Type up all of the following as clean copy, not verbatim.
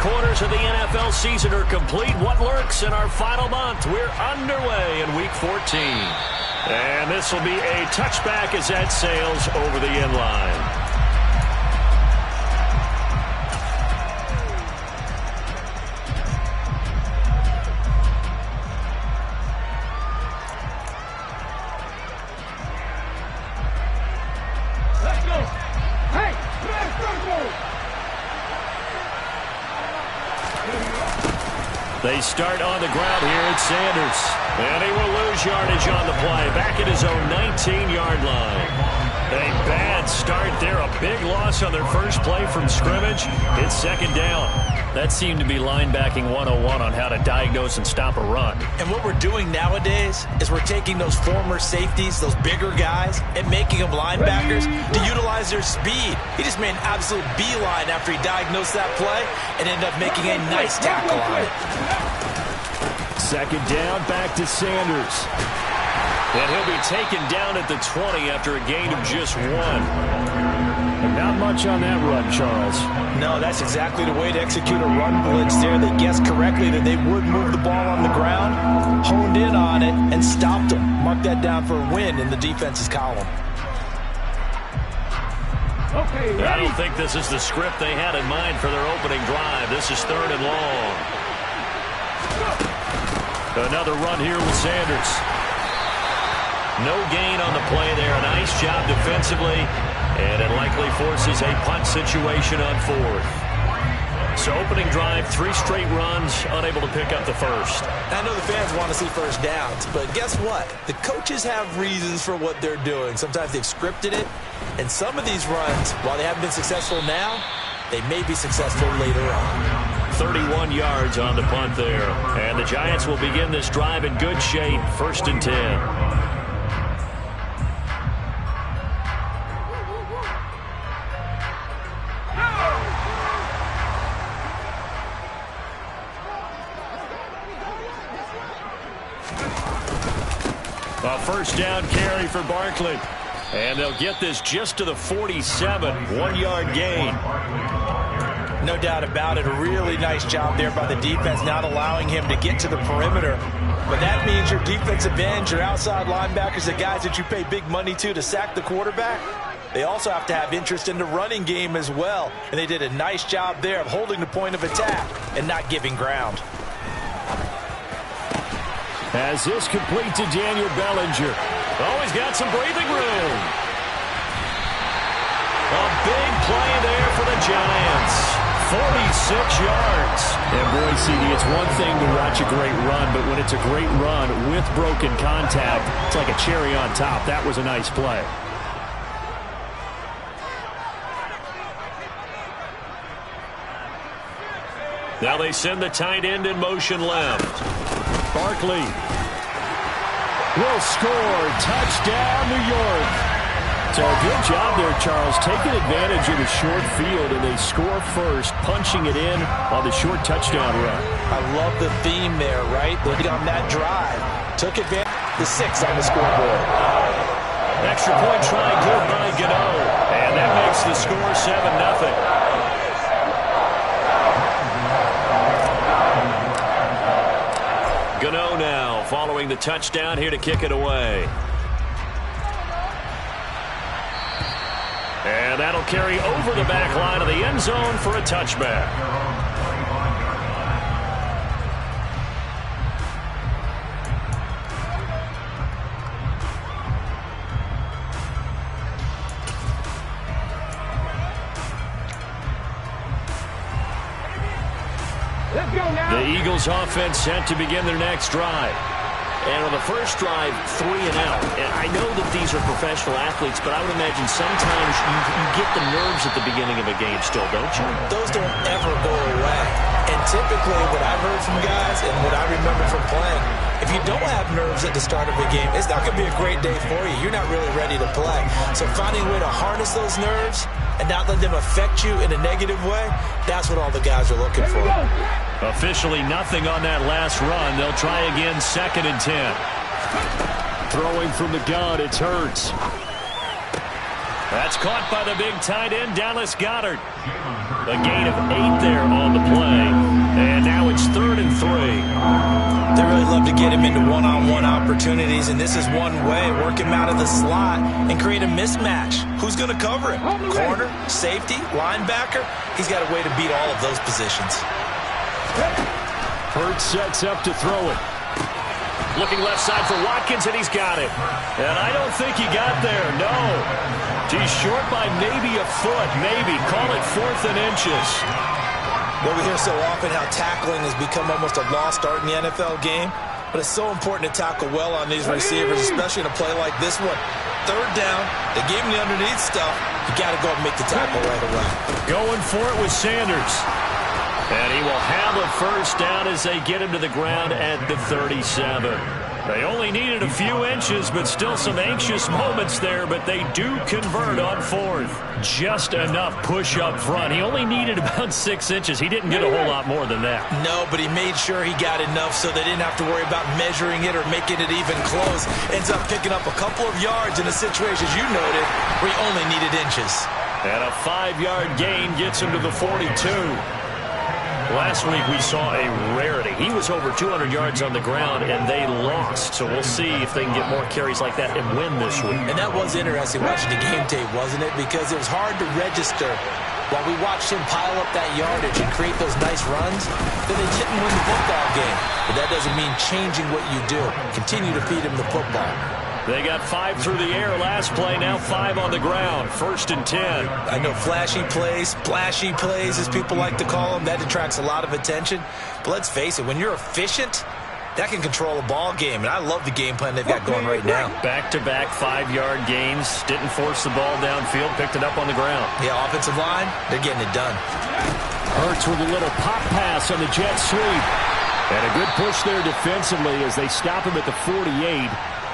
quarters of the NFL season are complete. What lurks in our final month? We're underway in Week 14. And this will be a touchback as that sails over the end line. They start on the ground here at Sanders. And he will lose yardage on the play. Back at his own 19-yard line. A bad start there. A big loss on their first play from scrimmage. It's second down. That seemed to be linebacking 101 on how to diagnose and stop a run. And what we're doing nowadays is we're taking those former safeties, those bigger guys, and making them linebackers to utilize their speed. He just made an absolute beeline after he diagnosed that play and ended up making a nice tackle on it. Second down, back to Sanders. And he'll be taken down at the 20 after a gain of just 1. And not much on that run, Charles. No, that's exactly the way to execute a run blitz there. They guessed correctly that they would move the ball on the ground, honed in on it, and stopped them. Mark that down for a win in the defense's column. Okay, I don't think this is the script they had in mind for their opening drive. This is 3rd and long. Another run here with Sanders. No gain on the play there. A nice job defensively. And it likely forces a punt situation on 4th. So opening drive, 3 straight runs, unable to pick up the first. I know the fans want to see first downs, but guess what? The coaches have reasons for what they're doing. Sometimes they've scripted it. And some of these runs, while they haven't been successful now, they may be successful later on. 31 yards on the punt there. And the Giants will begin this drive in good shape. 1st and 10. A first down carry for Barkley. And they'll get this just to the 47. 1-yard gain. No doubt about it. A really nice job there by the defense, not allowing him to get to the perimeter. But that means your defensive ends, your outside linebackers, the guys that you pay big money to sack the quarterback, they also have to have interest in the running game as well. And they did a nice job there of holding the point of attack and not giving ground. As this complete to Daniel Bellinger. Oh, he's got some breathing room. A big play there for the Giants. 46 yards. And boy, CD, it's one thing to watch a great run, but when it's a great run with broken contact, it's like a cherry on top. That was a nice play. Now they send the tight end in motion left. Barkley will score. Touchdown, New York. So a good job there, Charles, taking advantage of the short field, and they score first, punching it in on the short touchdown run. I love the theme there, right? They did on that drive. Took advantage of the 6 on the scoreboard. Extra point try good by Gano. And that makes the score 7-0. Gano now following the touchdown here to kick it away. And that'll carry over the back line of the end zone for a touchback. The Eagles offense set to begin their next drive. And on the first drive, 3 and out. And I know that these are professional athletes, but I would imagine sometimes you get the nerves at the beginning of a game still, don't you? Those don't ever go away. And typically what I've heard from guys and what I remember from playing, if you don't have nerves at the start of a game, it's not going to be a great day for you. You're not really ready to play. So finding a way to harness those nerves and not let them affect you in a negative way, that's what all the guys are looking for. Officially nothing on that last run. They'll try again, 2nd and 10. Throwing from the gun, it's Hurts. That's caught by the big tight end, Dallas Goedert. A gain of 8 there on the play. And now it's 3rd and 3. They really love to get him into one-on-one opportunities, and this is one way. Work him out of the slot and create a mismatch. Who's going to cover him? Corner, safety, linebacker? He's got a way to beat all of those positions. Hurts sets up to throw it. Looking left side for Watkins, and he's got it. And I don't think he got there, no. He's short by maybe a foot, maybe. Call it 4th and inches. Well, we hear so often how tackling has become almost a lost art in the NFL game, but it's so important to tackle well on these receivers, especially in a play like this one. 3rd down, they gave him the underneath stuff. You got to go and make the tackle right away. Going for it with Sanders. And he will have a 1st down as they get him to the ground at the 37. They only needed a few inches, but still some anxious moments there, but they do convert on 4th. Just enough push up front. He only needed about 6 inches. He didn't get a whole lot more than that. No, but he made sure he got enough so they didn't have to worry about measuring it or making it even close. Ends up picking up a couple of yards in a situation, as you noted, where he only needed inches. And a 5-yard gain gets him to the 42. Last week we saw a rarity. He was over 200 yards on the ground, and they lost. So we'll see if they can get more carries like that and win this week. And that was interesting watching the game tape, wasn't it? Because it was hard to register while we watched him pile up that yardage and create those nice runs. Then they didn't win the football game. But that doesn't mean changing what you do. Continue to feed him the football. They got 5 through the air last play, now 5 on the ground. 1st and 10. I know flashy plays, splashy plays, as people like to call them, that attracts a lot of attention. But let's face it, when you're efficient, that can control a ball game. And I love the game plan they've got going right now. Back-to-back 5-yard gains. Didn't force the ball downfield, picked it up on the ground. Yeah, offensive line, they're getting it done. Hurts with a little pop pass on the jet sweep. And a good push there defensively as they stop him at the 48.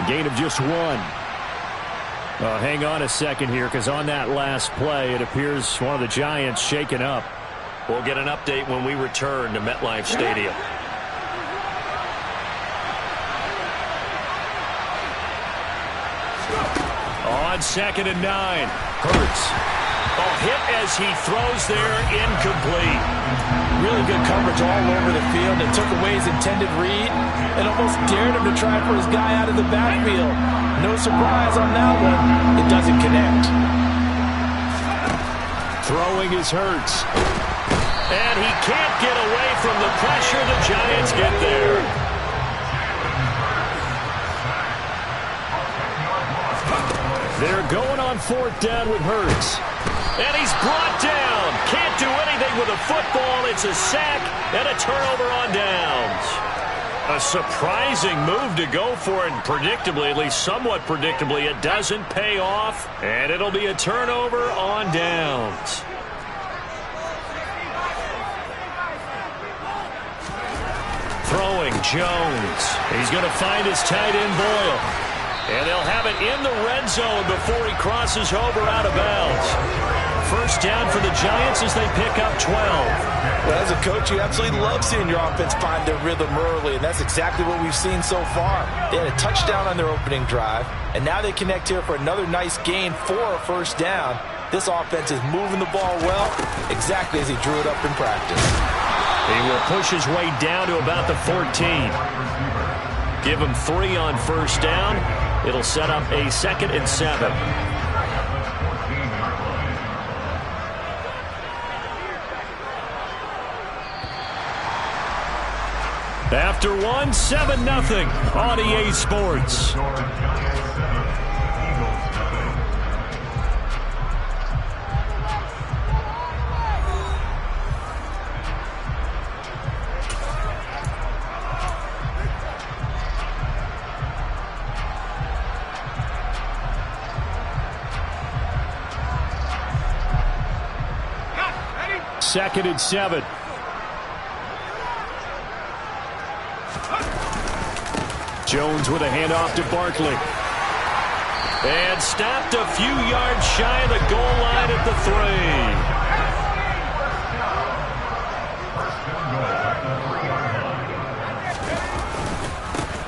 Gain of just 1. Hang on a second here, because on that last play, it appears one of the Giants shaken up. We'll get an update when we return to MetLife Stadium. On 2nd and 9, Hurts. Hit as he throws there, incomplete. Really good coverage all over the field. It took away his intended read and almost dared him to try for his guy out of the backfield. No surprise on that one. It doesn't connect. Throwing is Hurts. And he can't get away from the pressure. The Giants get there. They're going on 4th down with Hurts. And he's brought down. Can't do anything with a football. It's a sack and a turnover on downs. A surprising move to go for it. Predictably, at least somewhat predictably, it doesn't pay off. And it'll be a turnover on downs. Throwing Jones. He's going to find his tight end Boyle. And they'll have it in the red zone before he crosses over out of bounds. 1st down for the Giants as they pick up 12. Well, as a coach, you absolutely love seeing your offense find their rhythm early, and that's exactly what we've seen so far. They had a touchdown on their opening drive, and now they connect here for another nice gain for a 1st down. This offense is moving the ball well, exactly as he drew it up in practice. He will push his way down to about the 14. Give him 3 on 1st down. It'll set up a 2nd and 7. After 1, 7-0 on EA Sports. Second and 7. Jones with a handoff to Barkley. And stopped a few yards shy of the goal line at the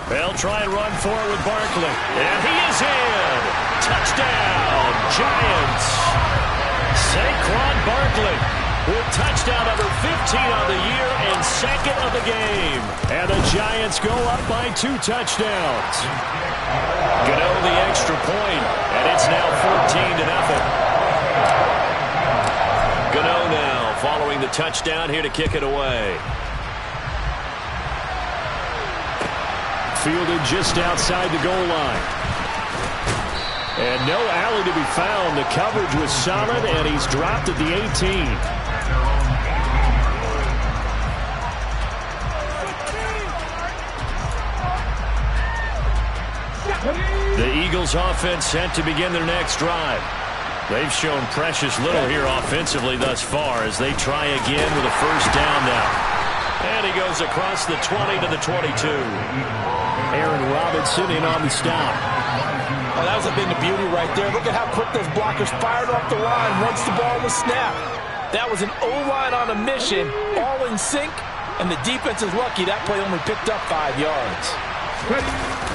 3. They'll try and run for it with Barkley. And he is in. touchdown, Giants. Saquon Barkley with touchdown number 15 on the year and second of the game. And the Giants go up by 2 touchdowns. Gano the extra point, and it's now 14-0. Gano now following the touchdown here to kick it away. Fielded just outside the goal line. And no alley to be found. The coverage was solid, and he's dropped at the 18. The Eagles offense set to begin their next drive. They've shown precious little here offensively thus far as they try again with a first down now. And he goes across the 20 to the 22. Aaron Robinson in on the stop. Oh, that was a bit of beauty right there. Look at how quick those blockers fired off the line once the ball was snapped. That was an O-line on a mission, all in sync, and the defense is lucky that play only picked up 5 yards.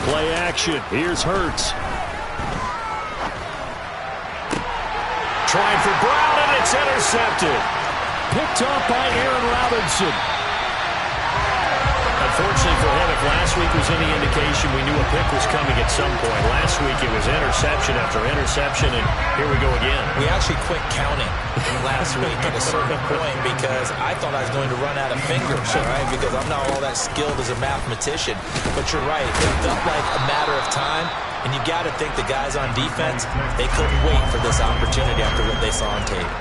Play action. Here's Hurts. Trying for Brown, and it's intercepted. Picked off by Aaron Robinson. Unfortunately for him, if last week was any indication, we knew a pick was coming at some point. Last week it was interception after interception, and here we go again. We actually quit counting last week at a certain point because I thought I was going to run out of fingers, right? Because I'm not all that skilled as a mathematician. But you're right, it felt like a matter of time, and you got to think the guys on defense, they couldn't wait for this opportunity after what they saw on tape.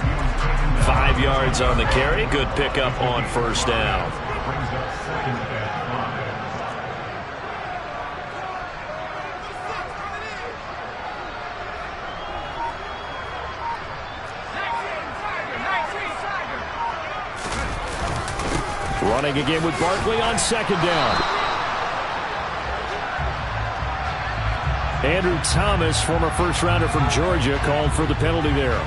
5 yards on the carry. Good pickup on first down. Running again with Barkley on second down. Andrew Thomas, former first-rounder from Georgia, called for the penalty there.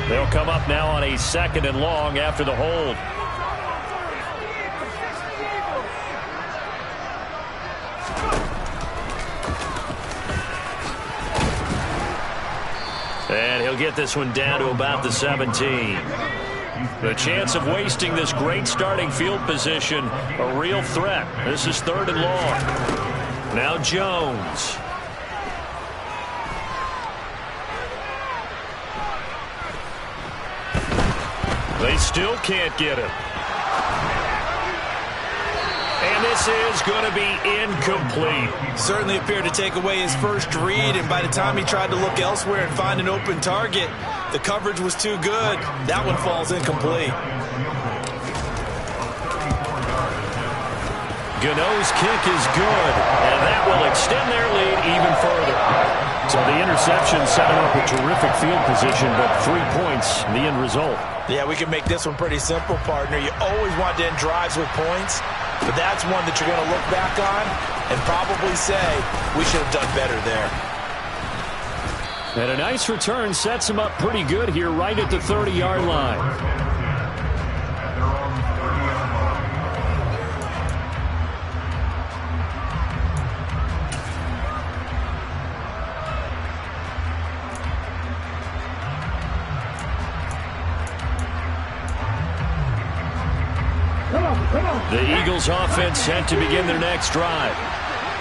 They'll come up now on a 2nd and long after the hold. And he'll get this one down to about the 17. The chance of wasting this great starting field position, a real threat. This is 3rd and long. Now Jones. They still can't get him. And this is going to be incomplete. Certainly appeared to take away his first read, and by the time he tried to look elsewhere and find an open target, the coverage was too good. That one falls incomplete. Gano's kick is good, and that will extend their lead even further. So the interception set him up a terrific field position, but 3 points, the end result. Yeah, we can make this one pretty simple, partner. You always want to end drives with points, but that's one that you're going to look back on and probably say, we should have done better there. And a nice return sets him up pretty good here right at the 30-yard line. The Eagles offense set to begin their next drive.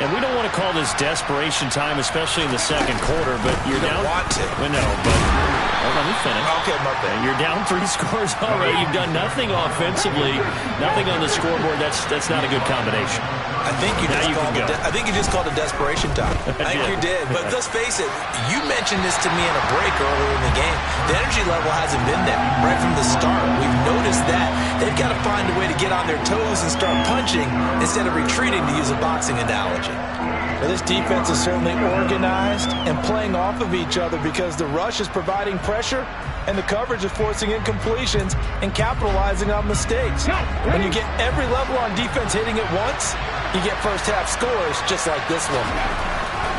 And we don't want to call this desperation time, especially in the second quarter, but you're down. Want to. Well, no, but well, let me finish. Okay, my bad. You're down 3 scores already. You've done nothing offensively, nothing on the scoreboard. That's not a good combination. I think you just called it desperation time. I think you did. But let's face it, you mentioned this to me in a break earlier in the game. The energy level hasn't been there right from the start. We've noticed that. They've got to find a way to get on their toes and start punching instead of retreating, to use a boxing analogy. Well, this defense is certainly organized and playing off of each other because the rush is providing pressure and the coverage is forcing incompletions and capitalizing on mistakes. When you get every level on defense hitting at once, you get first half scores just like this one.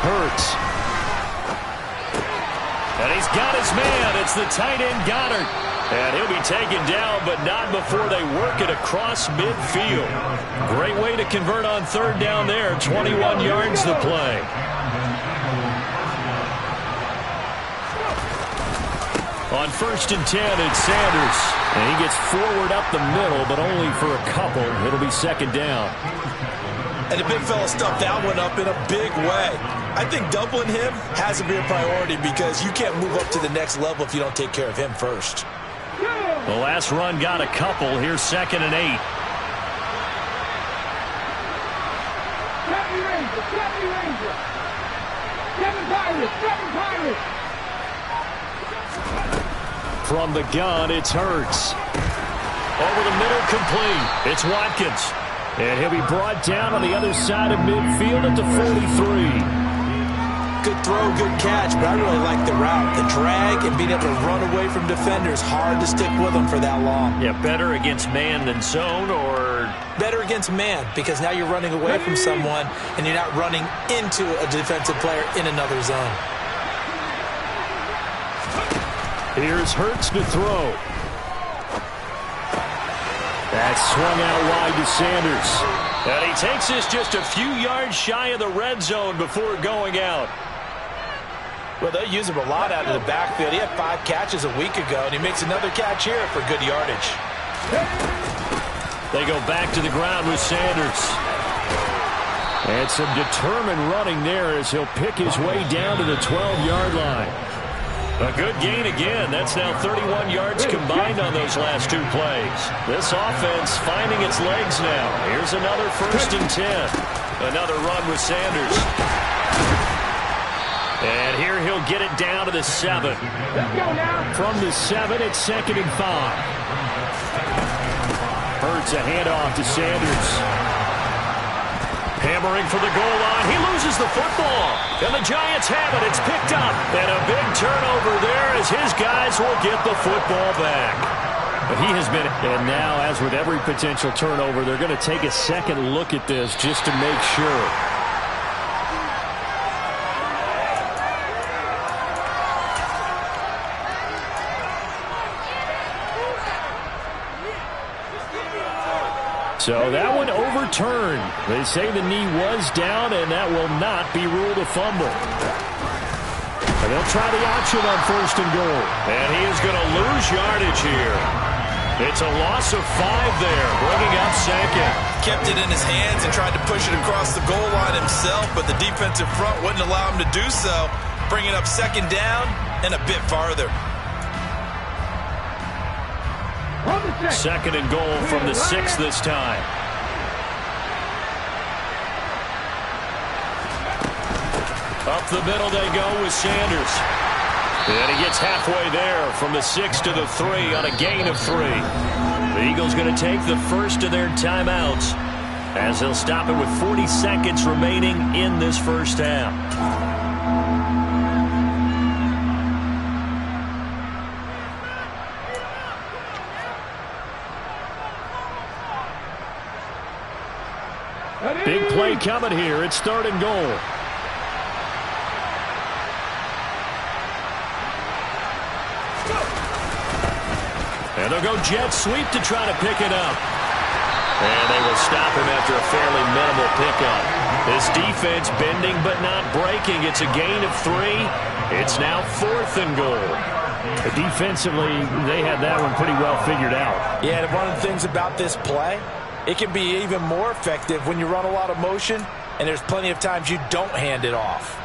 Hurts. And he's got his man. It's the tight end, Goddard. And he'll be taken down, but not before they work it across midfield. Great way to convert on third down there. 21 yards the play. On 1st and 10, it's Sanders. And he gets forward up the middle, but only for a couple. It'll be 2nd down. And the big fella stuffed that one up in a big way. I think doubling him has to be a priority because you can't move up to the next level if you don't take care of him first. The last run got a couple. Here's 2nd and 8. From the gun, it's Hurts. Over the middle, complete. It's Watkins. And he'll be brought down on the other side of midfield at the 43. Good throw, good catch, but I really like the route. The drag and being able to run away from defenders, hard to stick with them for that long. Yeah, better against man than zone, or? Better against man, because now you're running away from someone and you're not running into a defensive player in another zone. Here's Hurts to throw. That's swung out wide to Sanders. And he takes this just a few yards shy of the red zone before going out. Well, they use him a lot out of the backfield. He had 5 catches a week ago, and he makes another catch here for good yardage. They go back to the ground with Sanders. And some determined running there as he'll pick his way down to the 12-yard line. A good gain again. That's now 31 yards combined on those last 2 plays. This offense finding its legs now. Here's another 1st and 10. Another run with Sanders. And here he'll get it down to the 7. From the 7, it's 2nd and 5. Hurts a handoff to Sanders. Hammering for the goal line. He loses the football. And the Giants have it. It's picked up. And a big turnover there as his guys will get the football back. But he has been, and now, as with every potential turnover, they're going to take a second look at this just to make sure. So that one overturned. They say the knee was down, and that will not be ruled a fumble. And they'll try the option on 1st and goal. And he is going to lose yardage here. It's a loss of 5 there, bringing up 2nd. Kept it in his hands and tried to push it across the goal line himself, but the defensive front wouldn't allow him to do so, bringing up 2nd down and a bit farther. 2nd and goal from the 6 this time. Up the middle they go with Sanders. And he gets halfway there from the 6 to the 3 on a gain of 3. The Eagles going to take the first of their timeouts as they'll stop it with 40 seconds remaining in this first half. Big play coming here. It's 3rd and goal. And they'll go jet sweep to try to pick it up. And they will stop him after a fairly minimal pickup. This defense bending but not breaking. It's a gain of 3. It's now 4th and goal. Defensively, they had that one pretty well figured out. Yeah, and one of the things about this play, it can be even more effective when you run a lot of motion, and there's plenty of times you don't hand it off.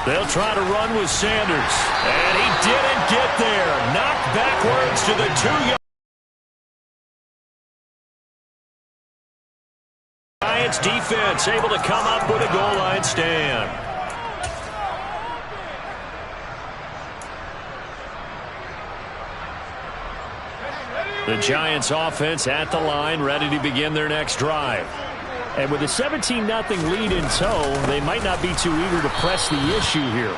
They'll try to run with Sanders. And he didn't get there. Knocked backwards to the 2-yard. Giants defense able to come up with a goal line stand. The Giants offense at the line, ready to begin their next drive. And with a 17-0 lead in tow, they might not be too eager to press the issue here.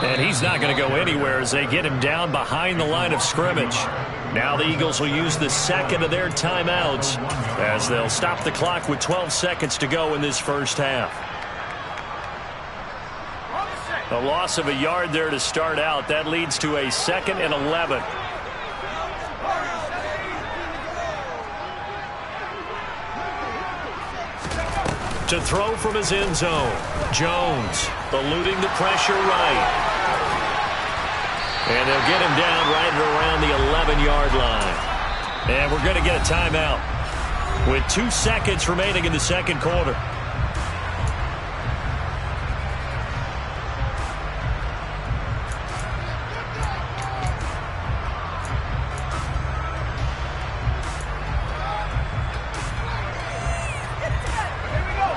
And he's not going to go anywhere as they get him down behind the line of scrimmage. Now the Eagles will use the second of their timeouts as they'll stop the clock with 12 seconds to go in this first half. A loss of a yard there to start out. That leads to a 2nd and 11. To throw from his end zone. Jones eluding the pressure right. And they'll get him down right around the 11-yard line. And we're going to get a timeout with 2 seconds remaining in the second quarter.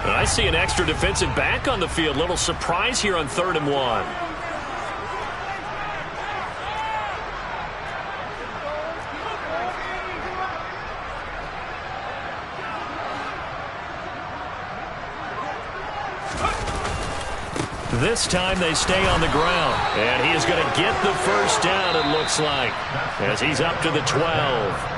I see an extra defensive back on the field. Little surprise here on 3rd and 1. This time they stay on the ground. And he is going to get the first down, it looks like, as he's up to the 12.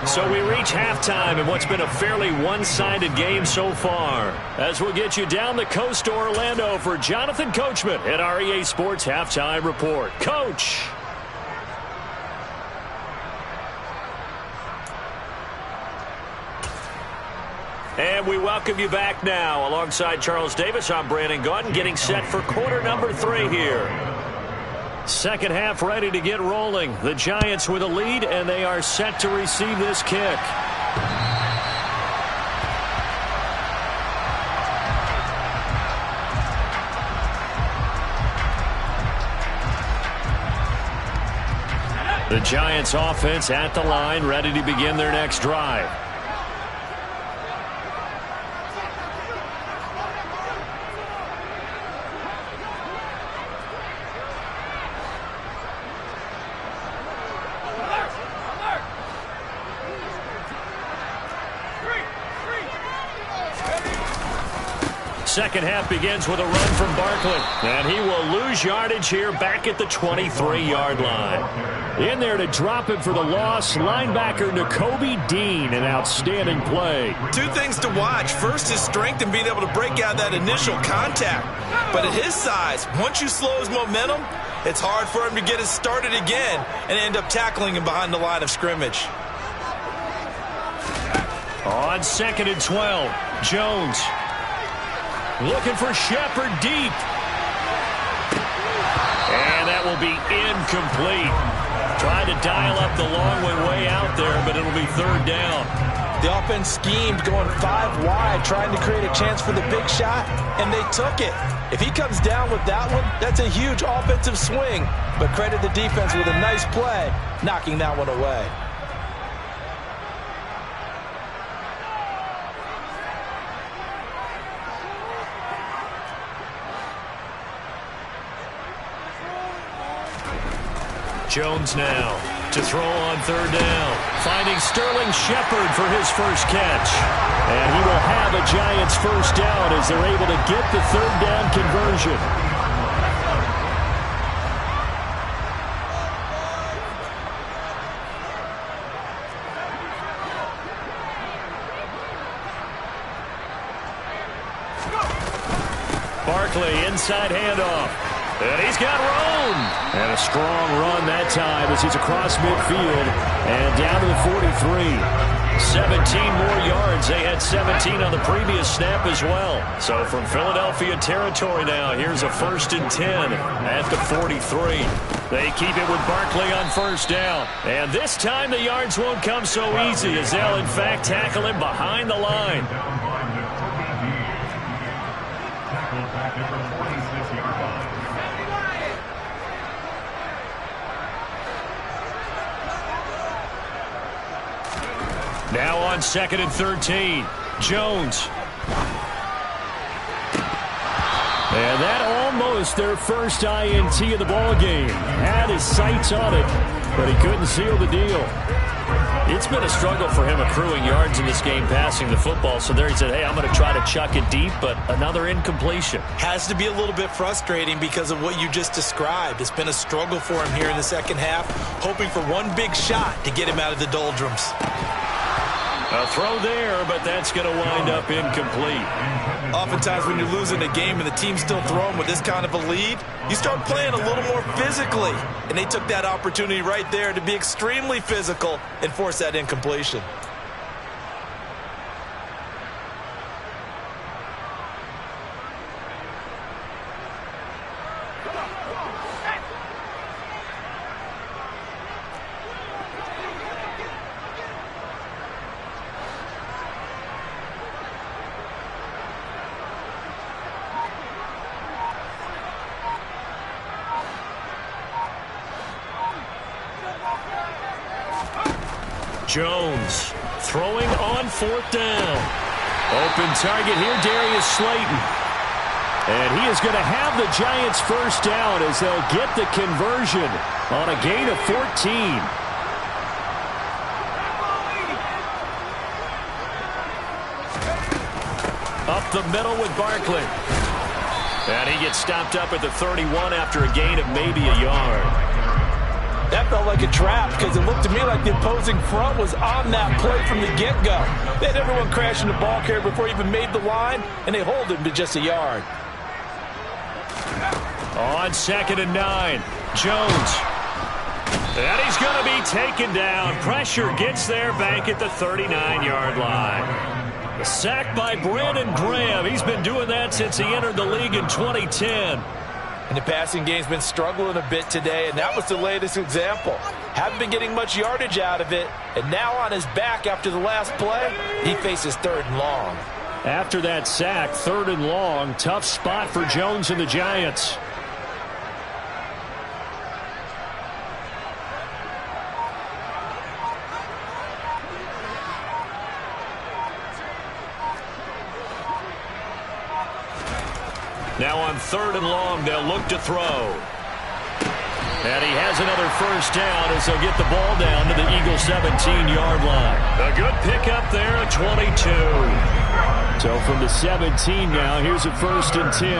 So we reach halftime in what's been a fairly one-sided game so far. As we'll get you down the coast to Orlando for Jonathan Coachman at our EA Sports Halftime Report. Coach. And we welcome you back now. Alongside Charles Davis, I'm Brandon Gaudin, getting set for quarter number 3 here. Second half ready to get rolling. The Giants with a lead, and they are set to receive this kick. The Giants offense at the line, ready to begin their next drive. Second half begins with a run from Barkley. And he will lose yardage here back at the 23-yard line. In there to drop him for the loss, linebacker Nakobe Dean, an outstanding play. 2 things to watch. First, his strength and being able to break out that initial contact. But at his size, once you slow his momentum, it's hard for him to get it started again and end up tackling him behind the line of scrimmage. On 2nd and 12, Jones looking for Shepard deep. And that will be incomplete. Tried to dial up the long way out there, but it'll be 3rd down. The offense schemed going 5 wide, trying to create a chance for the big shot, and they took it. If he comes down with that one, that's a huge offensive swing. But credit the defense with a nice play, knocking that one away. Jones now to throw on 3rd down. Finding Sterling Shepard for his first catch. And he will have a Giants first down as they're able to get the 3rd down conversion. Barkley inside handoff. And he's got room. And a strong run that time as he's across midfield and down to the 43. 17 more yards. They had 17 on the previous snap as well. So from Philadelphia territory now, here's a 1st and 10 at the 43. They keep it with Barkley on 1st down. And this time the yards won't come so easy as they'll in fact tackle him behind the line. Now on 2nd and 13, Jones. And that almost their first INT of the ball game. Had his sights on it, but he couldn't seal the deal. It's been a struggle for him accruing yards in this game passing the football. So there he said, hey, I'm going to try to chuck it deep, but another incompletion. Has to be a little bit frustrating because of what you just described. It's been a struggle for him here in the second half, hoping for one big shot to get him out of the doldrums. A throw there, but that's going to wind up incomplete. Oftentimes when you're losing a game and the team's still throwing with this kind of a lead, you start playing a little more physically. And they took that opportunity right there to be extremely physical and force that incompletion. Jones throwing on 4th down. Open target here, Darius Slayton. And he is going to have the Giants first down as they'll get the conversion on a gain of 14. Up the middle with Barkley. And he gets stopped up at the 31 after a gain of maybe a yard. That felt like a trap because it looked to me like the opposing front was on that play from the get-go. They had everyone crashing the ball carrier before he even made the line, and they hold him to just a yard. On 2nd and 9, Jones. And he's going to be taken down. Pressure gets there back at the 39-yard line. The sack by Brandon Graham. He's been doing that since he entered the league in 2010. And the passing game's been struggling a bit today, and that was the latest example. Haven't been getting much yardage out of it, and now on his back after the last play, he faces 3rd and long. After that sack, 3rd and long, tough spot for Jones and the Giants. Now on 3rd and long, they'll look to throw. And he has another first down as they'll get the ball down to the Eagles' 17-yard line. A good pickup there at 22. So from the 17 now, here's a 1st and 10.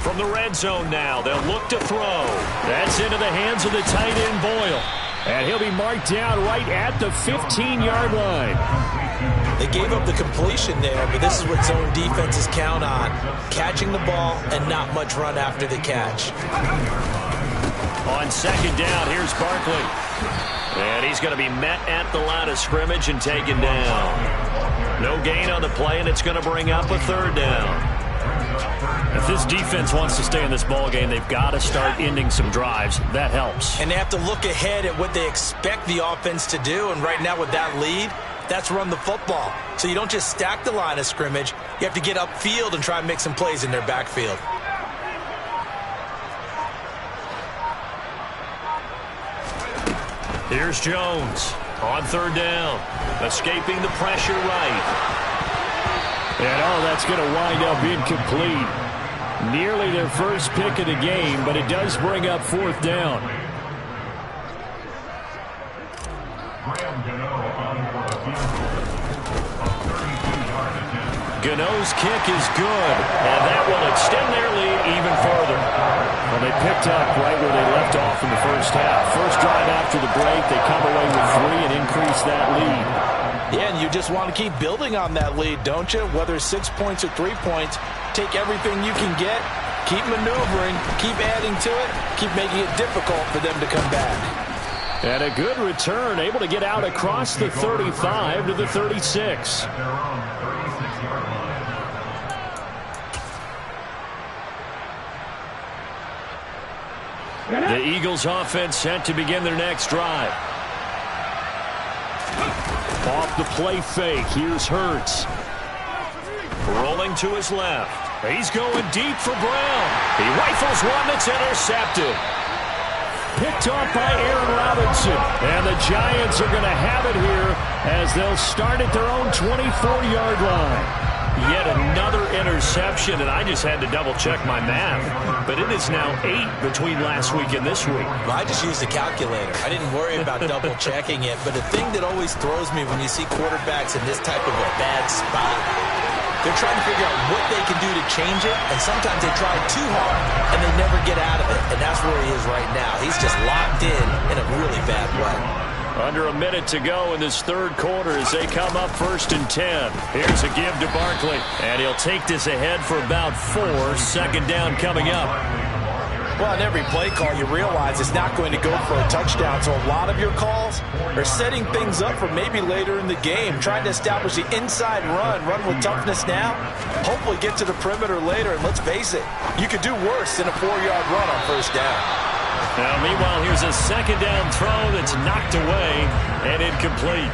From the red zone now, they'll look to throw. That's into the hands of the tight end, Boyle. And he'll be marked down right at the 15-yard line. They gave up the completion there, but this is what zone defenses count on. Catching the ball and not much run after the catch. On 2nd down, here's Barkley. And he's going to be met at the line of scrimmage and taken down. No gain on the play, and it's going to bring up a 3rd down. If this defense wants to stay in this ball game, they've got to start ending some drives. That helps. And they have to look ahead at what they expect the offense to do. And right now with that lead, that's run the football. So you don't just stack the line of scrimmage. You have to get upfield and try and make some plays in their backfield. Here's Jones on 3rd down. Escaping the pressure right. And that's going to wind up incomplete. Nearly their first pick of the game, but it does bring up 4th down. Gano's kick is good, and that will extend their lead even further. Well, they picked up right where they left off in the first half. First drive after the break, they come away with 3 and increase that lead. Yeah, and you just want to keep building on that lead, don't you? Whether it's 6 points or 3 points, take everything you can get, keep maneuvering, keep adding to it, keep making it difficult for them to come back. And a good return, able to get out across the 35 to the 36. The Eagles offense set to begin their next drive. Off the play fake, here's Hurts. Rolling to his left. He's going deep for Brown. He rifles one that's intercepted. Picked off by Aaron Robinson. And the Giants are going to have it here as they'll start at their own 24-yard line. Yet another interception, and I just had to double-check my math. But it is now 8 between last week and this week. Well, I just used a calculator. I didn't worry about double-checking it. But the thing that always throws me when you see quarterbacks in this type of a bad spot, they're trying to figure out what they can do to change it, and sometimes they try too hard, and they never get out of it. And that's where he is right now. He's just locked in a really bad way. Under a minute to go in this third quarter as they come up 1st and 10. Here's a give to Barkley, and he'll take this ahead for about 4. 2nd down coming up. Well, in every play call, you realize it's not going to go for a touchdown. So a lot of your calls are setting things up for maybe later in the game, trying to establish the inside run with toughness now, hopefully get to the perimeter later. And let's face it, you could do worse than a 4-yard run on 1st down. Now, meanwhile, here's a 2nd down throw that's knocked away and incomplete.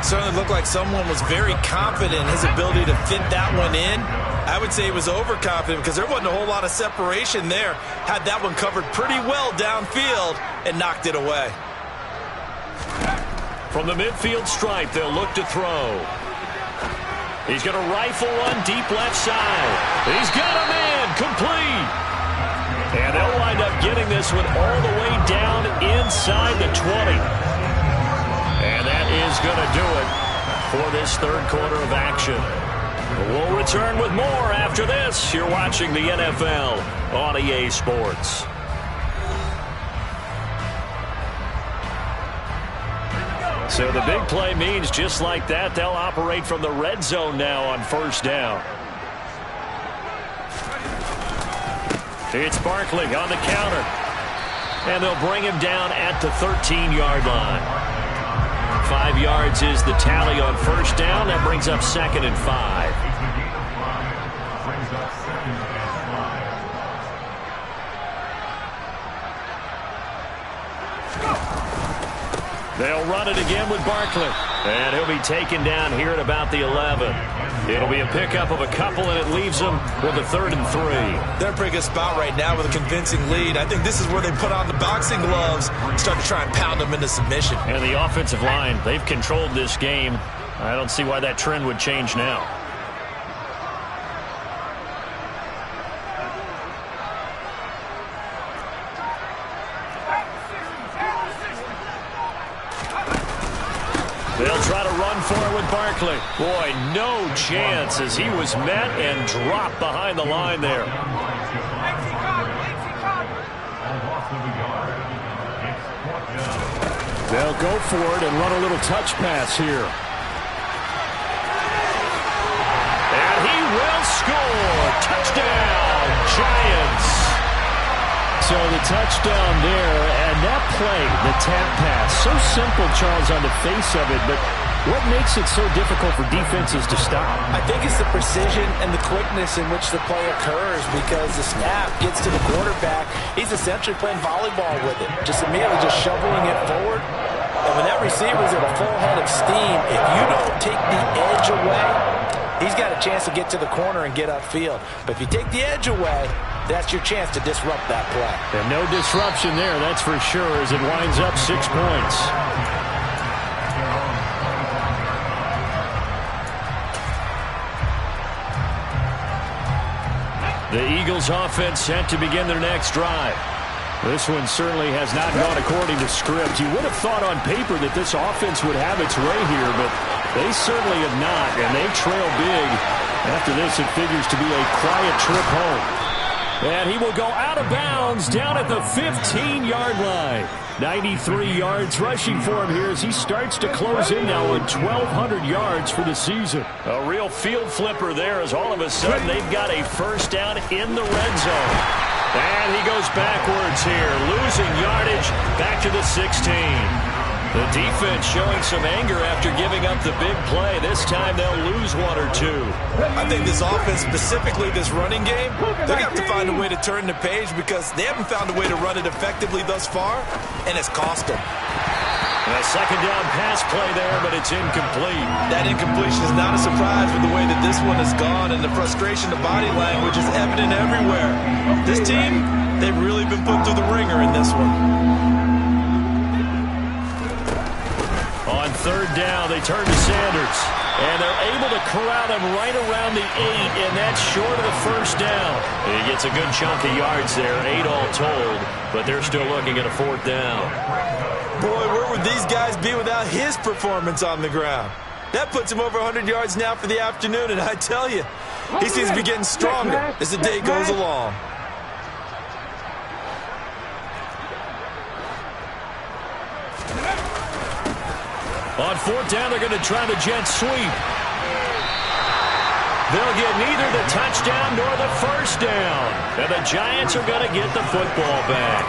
Certainly looked like someone was very confident in his ability to fit that one in. I would say he was overconfident because there wasn't a whole lot of separation there. Had that one covered pretty well downfield and knocked it away. From the midfield stripe, they'll look to throw. He's going to rifle one deep left side. He's got a man, complete. And they'll wind up getting this one all the way down inside the 20. And that is going to do it for this third quarter of action. We'll return with more after this. You're watching the NFL on EA Sports. So the big play means just like that, they'll operate from the red zone now on 1st down. It's Barkley on the counter. And they'll bring him down at the 13-yard line. 5 yards is the tally on 1st down. That brings up 2nd and 5. They'll run it again with Barkley. And he'll be taken down here at about the 11. It'll be a pickup of a couple, and it leaves them with a 3rd and 3. They're in a pretty good spot right now with a convincing lead. I think this is where they put on the boxing gloves and start to try and pound them into submission. And the offensive line, they've controlled this game. I don't see why that trend would change now. They'll try to run for it with Barkley. Boy, no chance as he was met and dropped behind the line there. They'll go for it and run a little touch pass here. And he will score. Touchdown, Giants. So the touchdown there, and that play, the tap pass, so simple, Charles, on the face of it, but what makes it so difficult for defenses to stop? I think it's the precision and the quickness in which the play occurs because the snap gets to the quarterback. He's essentially playing volleyball with it, just immediately just shoveling it forward. And when that receiver's at a full head of steam, if you don't take the edge away, he's got a chance to get to the corner and get upfield. But if you take the edge away, that's your chance to disrupt that play. And no disruption there, that's for sure, as it winds up 6 points. The Eagles offense set to begin their next drive. This one certainly has not gone according to script. You would have thought on paper that this offense would have its way here, but they certainly have not, and they trail big. After this, it figures to be a quiet trip home. And he will go out of bounds down at the 15-yard line. 93 yards rushing for him here as he starts to close in now on 1,200 yards for the season. A real field flipper there as all of a sudden they've got a 1st down in the red zone. And he goes backwards here, losing yardage back to the 16. The defense showing some anger after giving up the big play. This time they'll lose 1 or 2. I think this offense, specifically this running game, they're going to have to find a way to turn the page because they haven't found a way to run it effectively thus far, and it's cost them. And a 2nd down pass play there, but it's incomplete. That incompletion is not a surprise with the way that this one has gone, and the frustration, the body language is evident everywhere. This team, they've really been put through the ringer in this one. On 3rd down, they turn to Sanders. And they're able to corral him right around the 8, and that's short of the first down. He gets a good chunk of yards there, 8 all told, but they're still looking at a 4th down. Boy, where would these guys be without his performance on the ground? That puts him over 100 yards now for the afternoon, and I tell you, he seems to be getting stronger as the day goes along. On 4th down, they're going to try the jet sweep. They'll get neither the touchdown nor the first down. And the Giants are going to get the football back.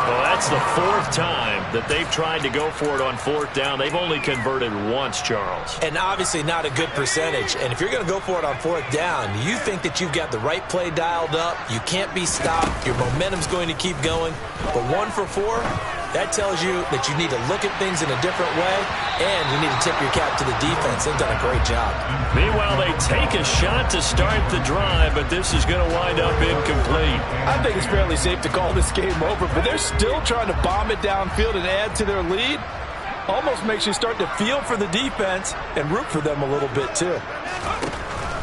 Well, that's the 4th time that they've tried to go for it on 4th down. They've only converted once, Charles. And obviously not a good percentage. And if you're going to go for it on 4th down, you think that you've got the right play dialed up. You can't be stopped. Your momentum's going to keep going. But 1 for 4, that tells you that you need to look at things in a different way, and you need to tip your cap to the defense. They've done a great job. Meanwhile, they take a shot to start the drive, but this is going to wind up incomplete. I think it's fairly safe to call this game over, but they're still trying to bomb it downfield and add to their lead. Almost makes you start to feel for the defense and root for them a little bit, too.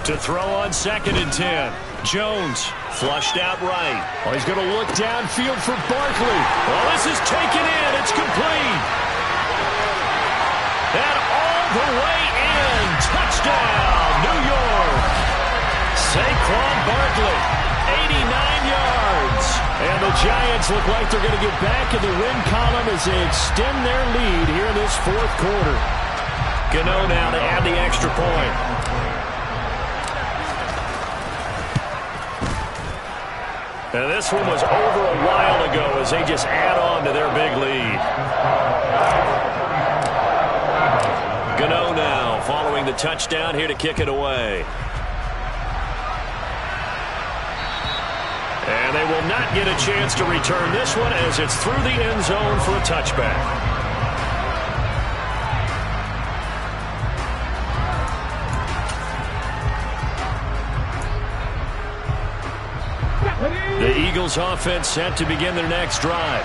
To throw on 2nd and 10. Jones flushed out right. Oh, he's going to look downfield for Barkley. Well, this is taken in. It's complete. And all the way in. Touchdown, New York. Saquon Barkley, 89 yards. And the Giants look like they're going to get back in the win column as they extend their lead here in this 4th quarter. Gano now to add the extra point. And this one was over a while ago as they just add on to their big lead. Gano now following the touchdown here to kick it away. And they will not get a chance to return this one as it's through the end zone for a touchback. The Eagles offense set to begin their next drive.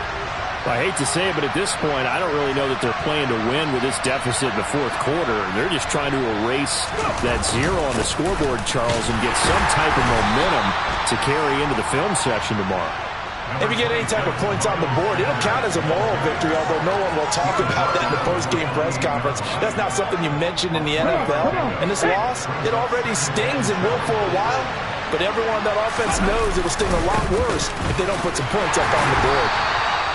I hate to say it, but at this point, I don't really know that they're playing to win with this deficit in the 4th quarter. They're just trying to erase that 0 on the scoreboard, Charles, and get some type of momentum to carry into the film section tomorrow. If you get any type of points on the board, it'll count as a moral victory, although no one will talk about that in the post-game press conference. That's not something you mentioned in the NFL. And this loss, it already stings and will for a while. But everyone on that offense knows it will sting a lot worse if they don't put some points up on the board.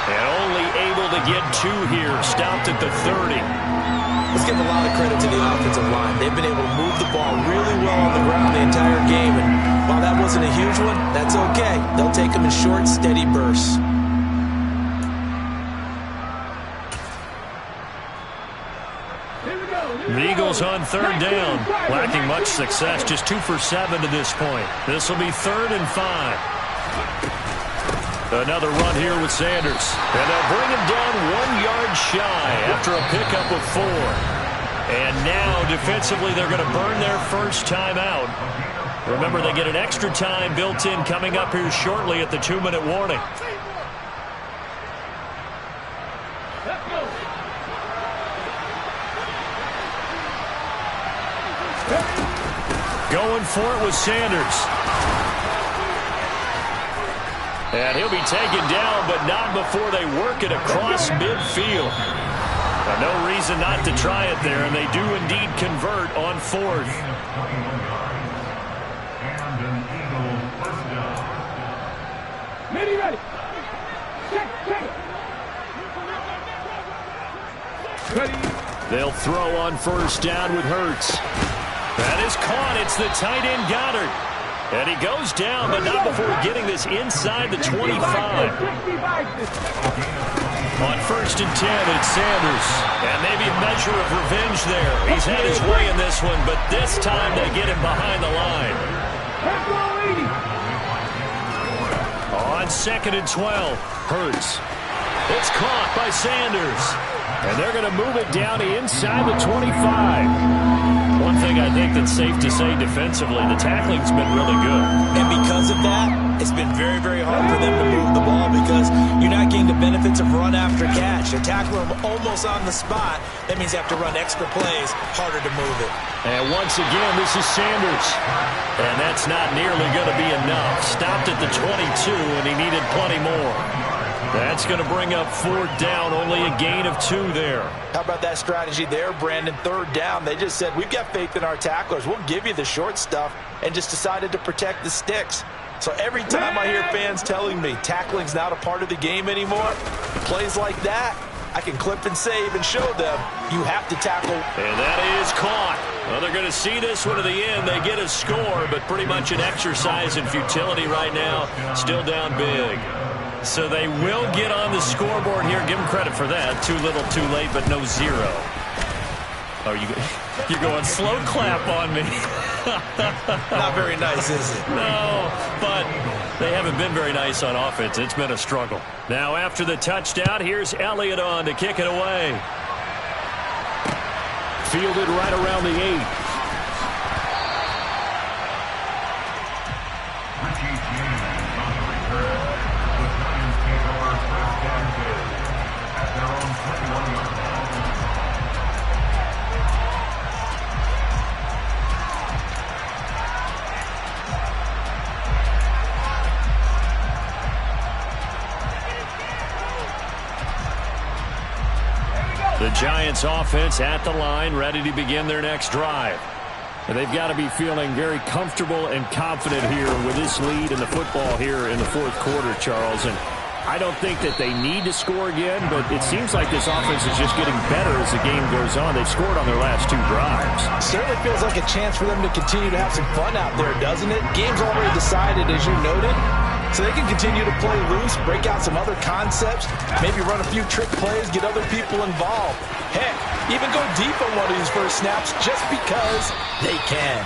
And only able to get 2 here, stopped at the 30. Let's give a lot of credit to the offensive line. They've been able to move the ball really well on the ground the entire game. And while that wasn't a huge one, that's okay. They'll take them in short, steady bursts. The Eagles on 3rd down, lacking much success, just 2 for 7 to this point. This will be 3rd and 5. Another run here with Sanders. And they'll bring him down 1 yard shy after a pickup of 4. And now, defensively, they're going to burn their first time out. Remember, they get an extra time built in coming up here shortly at the 2-minute warning. Going for it with Sanders. And he'll be taken down, but not before they work it across midfield. No reason not to try it there, and they do indeed convert on 4th. They'll throw on 1st down with Hurts. That is caught. It's the tight end Goddard. And he goes down, but not before getting this inside the 25. On 1st and 10, it's Sanders. And maybe a measure of revenge there. He's had his way in this one, but this time they get him behind the line. On 2nd and 12, Hurts. It's caught by Sanders. And they're going to move it down to inside the 25. One thing I think that's safe to say defensively, the tackling's been really good. And because of that, it's been very, very hard for them to move the ball because you're not getting the benefits of run after catch. They tackle them almost on the spot. That means you have to run extra plays, harder to move it. And once again, this is Sanders. And that's not nearly going to be enough. Stopped at the 22, and he needed plenty more. That's going to bring up 4th down, only a gain of 2 there. How about that strategy there, Brandon? 3rd down. They just said, we've got faith in our tacklers. We'll give you the short stuff, and just decided to protect the sticks. So every time I hear fans telling me tackling's not a part of the game anymore, plays like that, I can clip and save and show them you have to tackle. And that is caught. Well, they're going to see this one to the end. They get a score, but pretty much an exercise in futility right now. Still down big. So they will get on the scoreboard here. Give them credit for that. Too little, too late, but no 0. Oh, you're going slow clap on me. Not very nice, is it? No, but they haven't been very nice on offense. It's been a struggle. Now, after the touchdown, here's Elliott on to kick it away. Fielded right around the 8. The Giants offense at the line, ready to begin their next drive. And they've got to be feeling very comfortable and confident here with this lead in the football here in the 4th quarter, Charles. And I don't think that they need to score again, but it seems like this offense is just getting better as the game goes on. They've scored on their last 2 drives. Certainly feels like a chance for them to continue to have some fun out there, doesn't it? Game's already decided, as you noted. So they can continue to play loose, break out some other concepts, maybe run a few trick plays, get other people involved. Heck, even go deep on one of these first snaps just because they can.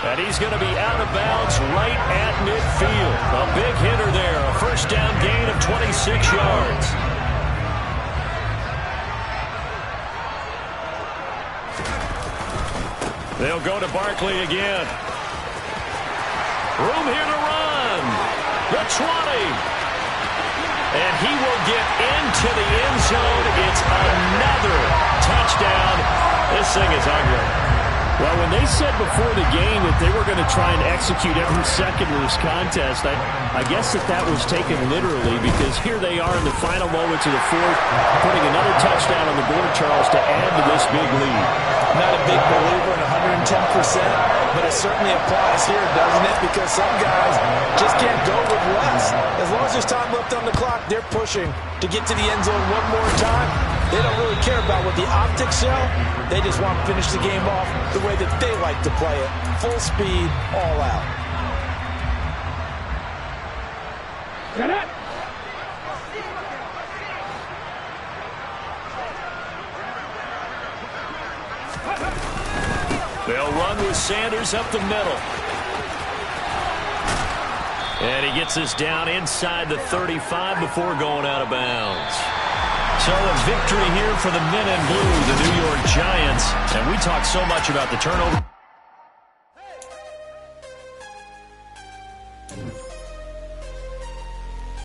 And he's going to be out of bounds right at midfield. A big hitter there, a 1st down gain of 26 yards. They'll go to Barkley again. Room here to run. The 20. And he will get into the end zone. It's another touchdown. This thing is ugly. Well, when they said before the game that they were going to try and execute every second of this contest, I guess that was taken literally, because here they are in the final moments of the 4th, putting another touchdown on the board, Charles, to add to this big lead. Not a big believer in 110%, but it certainly applies here, doesn't it? Because some guys just can't go with less. As long as there's time left on the clock, they're pushing to get to the end zone one more time. They don't really care about what the optics show. They just want to finish the game off the way that they like to play it. Full speed, all out. Get it! They'll run with Sanders up the middle. And he gets this down inside the 35 before going out of bounds. So a victory here for the men in blue, the New York Giants. And we talk so much about the turnover.